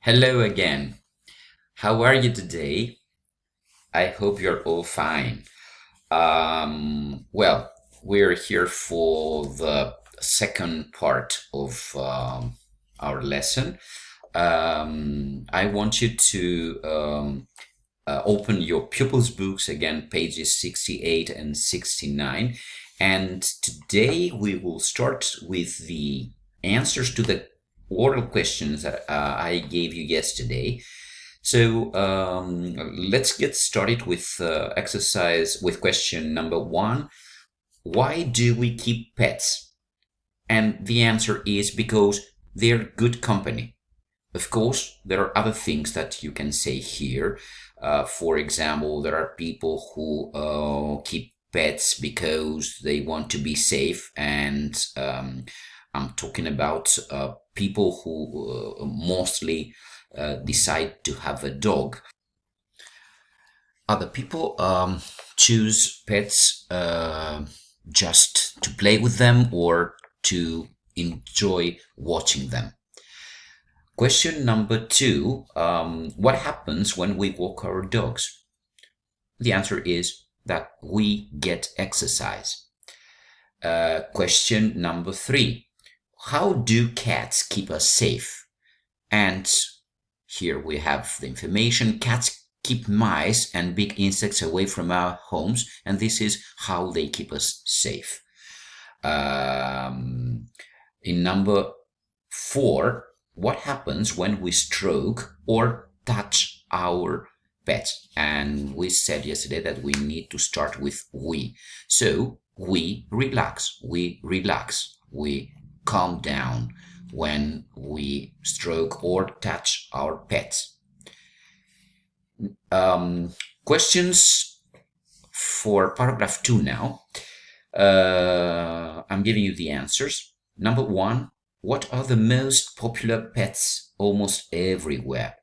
Hello again. How are you today? I hope you're all fine. Well, we're here for the second part of our lesson. I want you to open your pupils' books again, pages 68 and 69. And today we will start with the answers to the oral questions that I gave you yesterday. So let's get started with question number 1. Why do we keep pets? And the answer is because they're good company. Of course, there are other things that you can say here. For example, there are people who keep pets because they want to be safe, and I'm talking about people who mostly decide to have a dog. Other people choose pets just to play with them or to enjoy watching them. Question number 2, what happens when we walk our dogs? The answer is that we get exercise. Question number 3, how do cats keep us safe? And here we have the information. Cats keep mice and big insects away from our homes, and this is how they keep us safe. In number 4, what happens when we stroke or touch our pets? And we said yesterday that we need to start with we. So we relax, we calm down when we stroke or touch our pets. Questions for paragraph 2 now. I'm giving you the answers. Number 1, what are the most popular pets almost everywhere?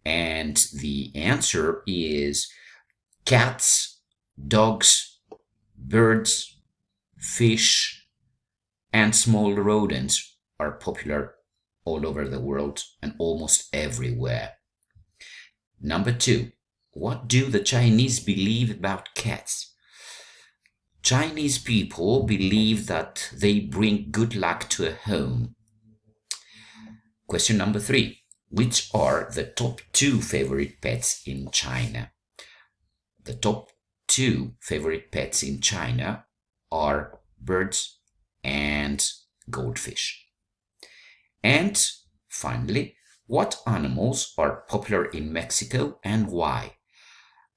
And the answer is cats, dogs, birds, fish, and small rodents are popular all over the world and almost everywhere. Number 2, what do the Chinese believe about cats? Chinese people believe that they bring good luck to a home. Question number 3, which are the top 2 favorite pets in China? The top 2 favorite pets in China are birds and goldfish. And finally, what animals are popular in Mexico and why?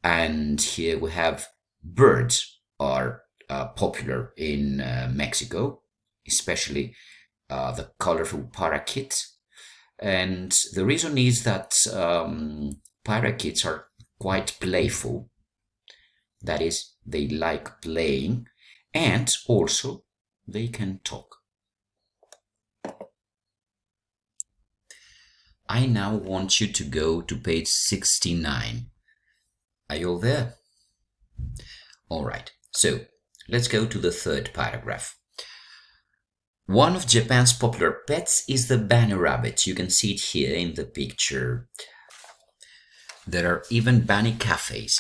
And here we have birds are popular in Mexico, especially the colorful parakeets. And the reason is that parakeets are quite playful. That is, they like playing, and also they can talk. I now want you to go to page 69. Are you all there? All right, so let's go to the third paragraph. One of Japan's popular pets is the bunny rabbit. You can see it here in the picture. There are even bunny cafes.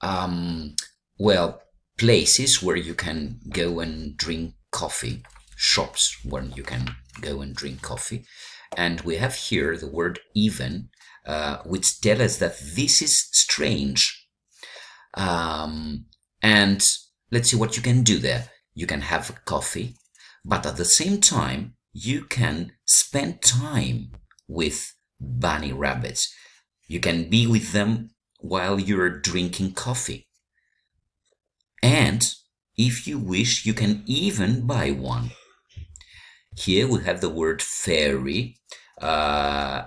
Well, places where you can go and drink coffee. Shops where you can go and drink coffee. And we have here the word even, which tells us that this is strange. And let's see what you can do there. You can have a coffee, but at the same time, you can spend time with bunny rabbits. You can be with them while you're drinking coffee. And if you wish, you can even buy one. Here we have the word fairy,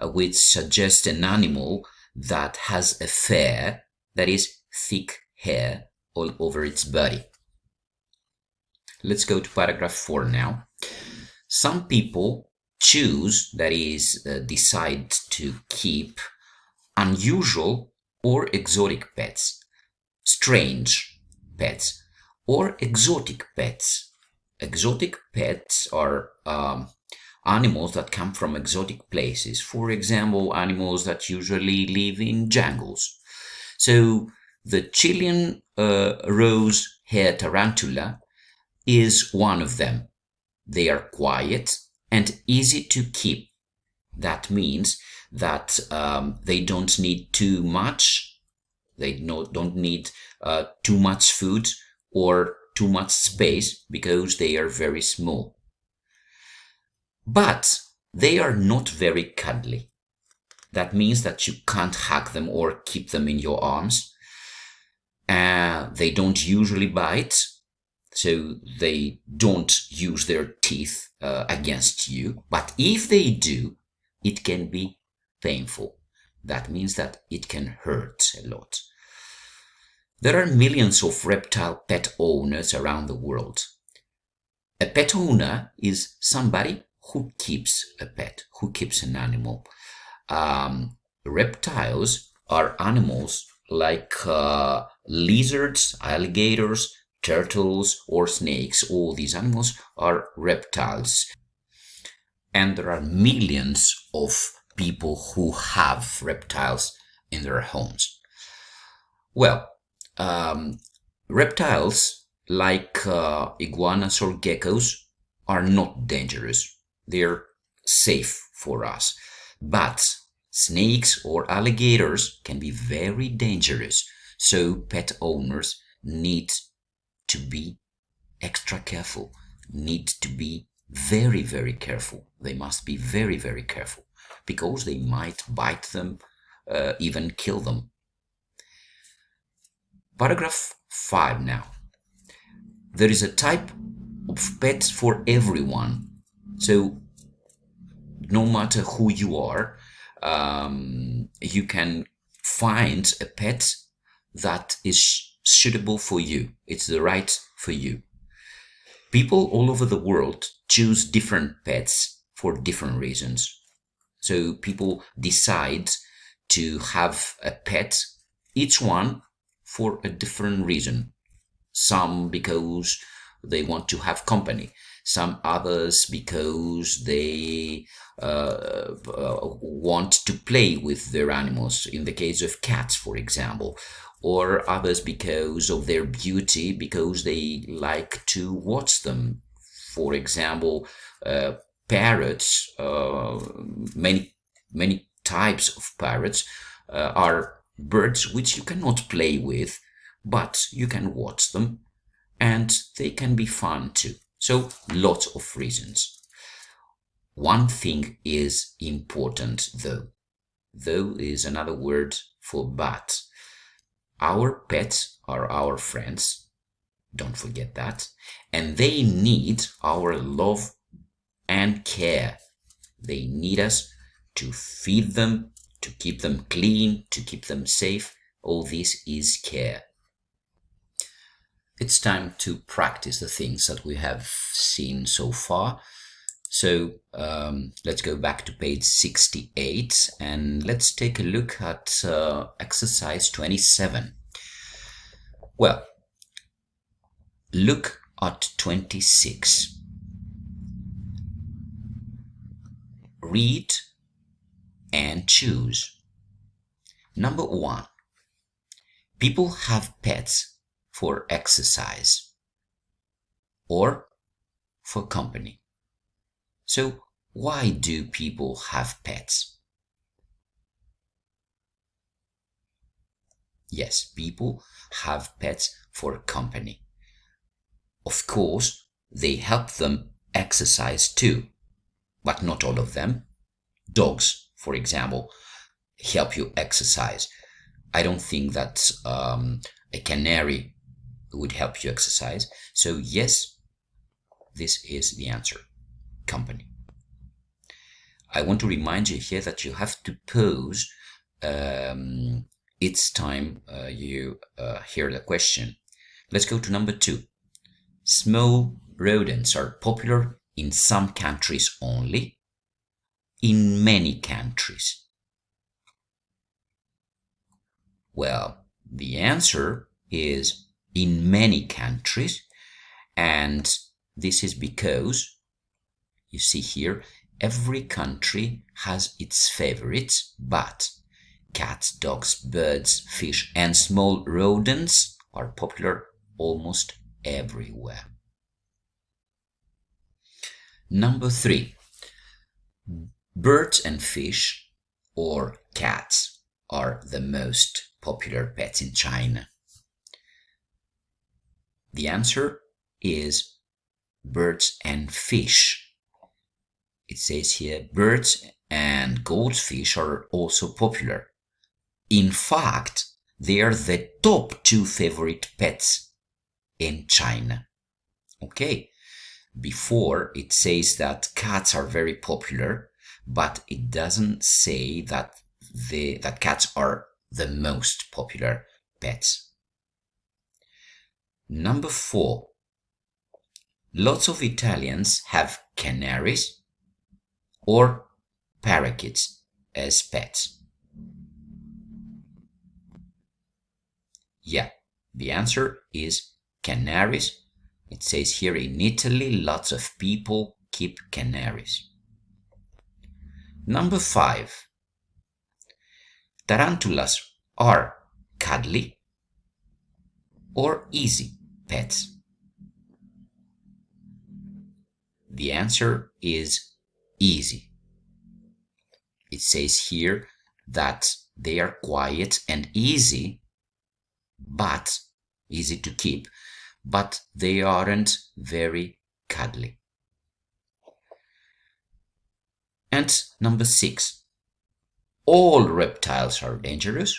which suggests an animal that has a fur, that is, thick hair all over its body. Let's go to paragraph 4 now. Some people choose, that is, decide to keep unusual or exotic pets, strange pets, or exotic pets. Exotic pets are animals that come from exotic places. For example, animals that usually live in jungles. So the Chilean rose-haired tarantula is one of them. They are quiet and easy to keep. That means that they don't need too much. They don't need too much food or too much space because they are very small. But they are not very cuddly. That means that you can't hug them or keep them in your arms. They don't usually bite, so they don't use their teeth against you. But if they do, it can be painful. That means that it can hurt a lot. There are millions of reptile pet owners around the world. A pet owner is somebody who keeps a pet, who keeps an animal. Reptiles are animals like lizards, alligators, turtles, or snakes. All these animals are reptiles. And there are millions of people who have reptiles in their homes. Well, reptiles like iguanas or geckos are not dangerous. They're safe for us. But snakes or alligators can be very dangerous. So pet owners need to be extra careful, need to be very, very careful. They must be very, very careful because they might bite them, even kill them. Paragraph 5 now. There is a type of pet for everyone. So no matter who you are, you can find a pet that is suitable for you. It's the right for you. People all over the world choose different pets for different reasons. So people decide to have a pet, each one for a different reason. Some because they want to have company, some others because they want to play with their animals, in the case of cats, for example, or others because of their beauty, because they like to watch them. For example, parrots, many types of parrots are birds which you cannot play with, but you can watch them and they can be fun too. So lots of reasons. One thing is important though. Though is another word for but. Our pets are our friends. Don't forget that. And they need our love and care. They need us to feed them, to keep them clean, to keep them safe. All this is care. It's time to practice the things that we have seen so far. So let's go back to page 68 and let's take a look at exercise 27. Well, look at 26. Read and choose. Number 1. People have pets for exercise or for company. So why do people have pets? Yes, people have pets for company. Of course, they help them exercise too, but not all of them. Dogs, for example, help you exercise. I don't think that a canary would help you exercise. So yes, this is the answer. Company. I want to remind you here that you have to pause each time you hear the question. Let's go to number 2. Small rodents are popular in some countries only, in many countries. Well, the answer is in many countries, and this is because, you see here, Every country has its favorites, but cats, dogs, birds, fish, and small rodents are popular almost everywhere. Number 3. Birds and fish or cats are the most popular pets in China. The answer is birds and fish. It says here birds and goldfish are also popular. In fact, they are the top 2 favorite pets in China. Okay, before it says that cats are very popular, but it doesn't say that cats are the most popular pets. Number 4. Lots of Italians have canaries or parakeets as pets. Yeah, the answer is canaries. It says here in Italy, lots of people keep canaries. Number 5. Tarantulas are cuddly or easy pets. The answer is easy. It says here that they are quiet and easy, but easy to keep, but they aren't very cuddly. And number 6. All reptiles are dangerous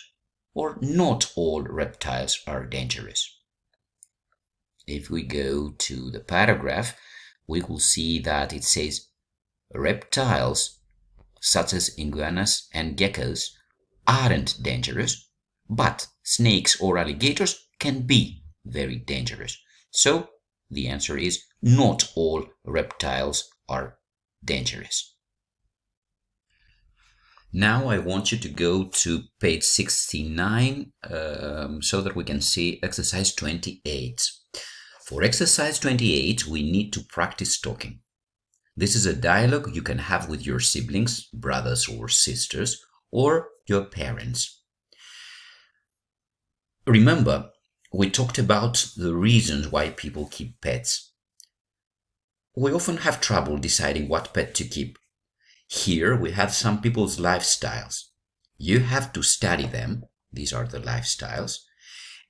or not all reptiles are dangerous. If we go to the paragraph, we will see that it says reptiles such as iguanas and geckos aren't dangerous, but snakes or alligators can be very dangerous. So the answer is not all reptiles are dangerous. Now I want you to go to page 69 so that we can see exercise 28. For exercise 28, we need to practice talking. This is a dialogue you can have with your siblings, brothers or sisters, or your parents. Remember, we talked about the reasons why people keep pets. We often have trouble deciding what pet to keep. Here we have some people's lifestyles. You have to study them, these are the lifestyles,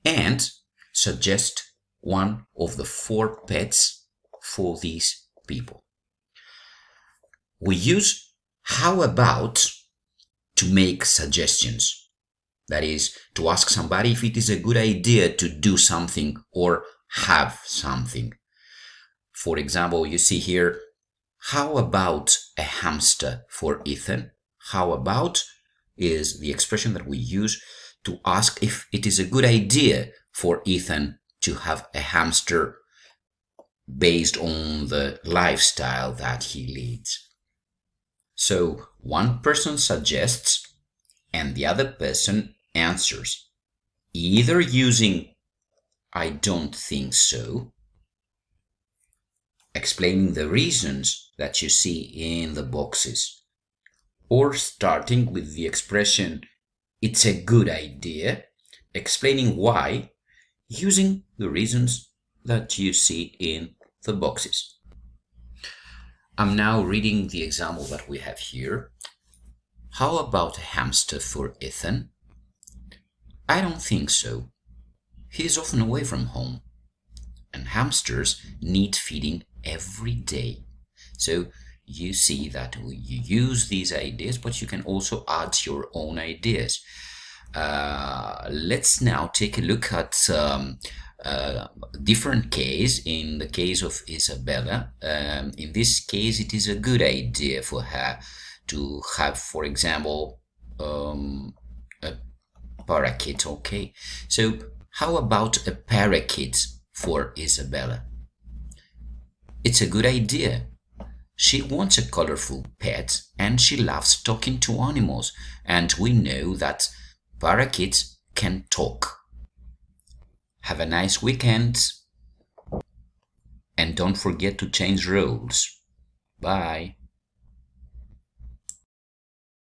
and suggest one of the 4 pets for these people. We use how about to make suggestions. That is, to ask somebody if it is a good idea to do something or have something. For example, you see here, how about a hamster for Ethan? How about is the expression that we use to ask if it is a good idea for Ethan to have a hamster based on the lifestyle that he leads. So one person suggests and the other person answers, either using I don't think so, explaining the reasons that you see in the boxes, or starting with the expression it's a good idea, explaining why, using the reasons that you see in the boxes. I'm now reading the example that we have here. How about a hamster for Ethan? I don't think so. He is often away from home, and hamsters need feeding every day. So you see that you use these ideas, but you can also add your own ideas. Let's now take a look at different case. In the case of Isabella, in this case, it is a good idea for her to have, for example, a parakeet. Okay, so how about a parakeet for Isabella? It's a good idea. She wants a colorful pet and she loves talking to animals, and we know that parakeets can talk. Have a nice weekend and don't forget to change roles. Bye.